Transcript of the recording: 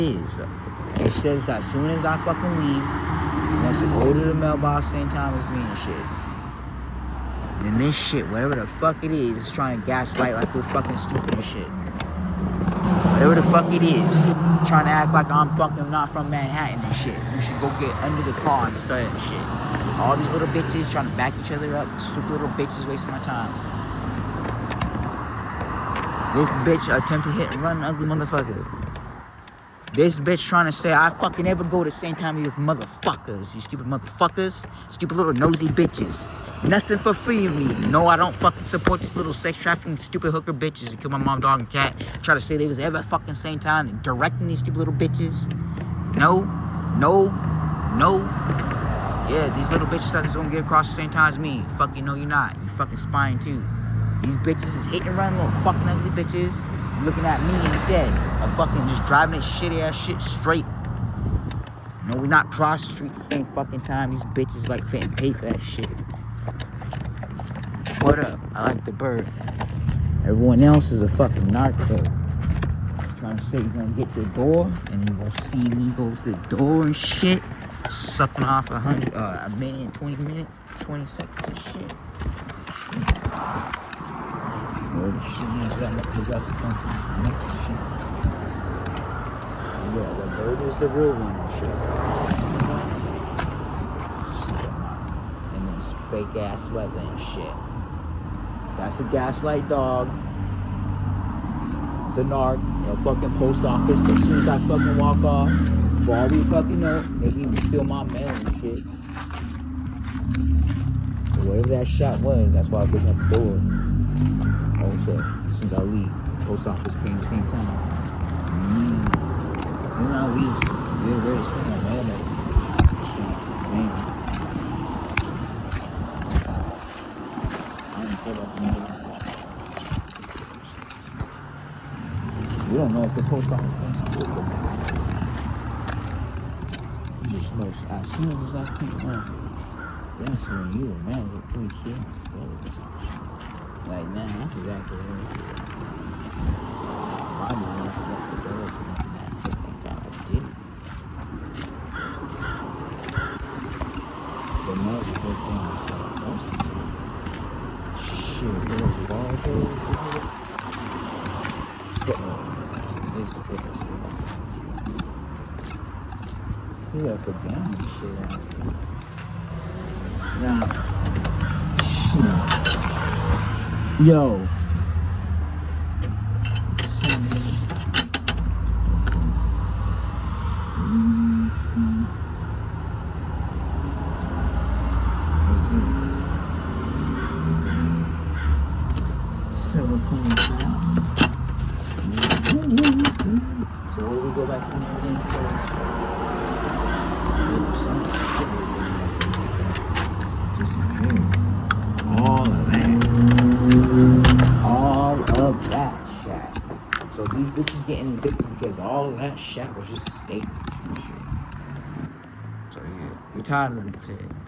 is. It says as soon as I fucking leave, he wants to go to the mailbox same time as me and shit. And this shit, whatever the fuck it is trying to gaslight like we're fucking stupid and shit. Whatever the fuck it is, trying to act like I'm fucking not from Manhattan and shit. You should go get under the car and start and shit. All these little bitches trying to back each other up. Stupid little bitches wasting my time. This bitch attempted to hit and run, ugly motherfucker. This bitch trying to say I fucking never go the same time as these motherfuckers. You stupid motherfuckers. Stupid little nosy bitches. Nothing for free of me. No, I don't fucking support these little sex trafficking stupid hooker bitches that kill my mom, dog, and cat. Try to say they was ever fucking same time and directing these stupid little bitches. No. Yeah, these little bitches that don't get across the same time as me. Fucking no, you're not. You fucking spying too. These bitches is hit and run, little fucking ugly bitches. Looking at me instead of fucking just driving that shitty ass shit straight. No, we not cross the street the same fucking time. These bitches like pay for that shit. What up? I like the bird. Everyone else is a fucking narc though. Trying to say you're gonna get to the door and you're gonna see me go to the door and shit. Sucking off a minute, 20 minutes, 20 seconds and shit. Where the shit is that possessive function next shit. Yeah, the bird is the real one and shit. And this fake ass weather and shit. That's a gaslight dog. It's a narc. A fucking post office. As soon as I fucking walk off, for all we fucking know, maybe even steal my mail and shit. So whatever that shot was, that's why I opened up the door. Also, as soon as I leave, post office came at the same time. When I leave, they're ready to steal my mail. We don't know if the post office can steal them. You just know, as soon as I keep on, that's when you were mad with the kid and steal it. Like, nah, that's exactly what it is. I didn't know if that's the door to that. Thank God I did it. But now it's a good thing I saw most of it. Shit, there was a ball there. It's good. He left a gang shit out there. Nah. Shit. Yo. So where do we go back in there again first? All of that shit. So these bitches getting evicted because all of that shit was just a statement. So yeah, we're tired of them shit.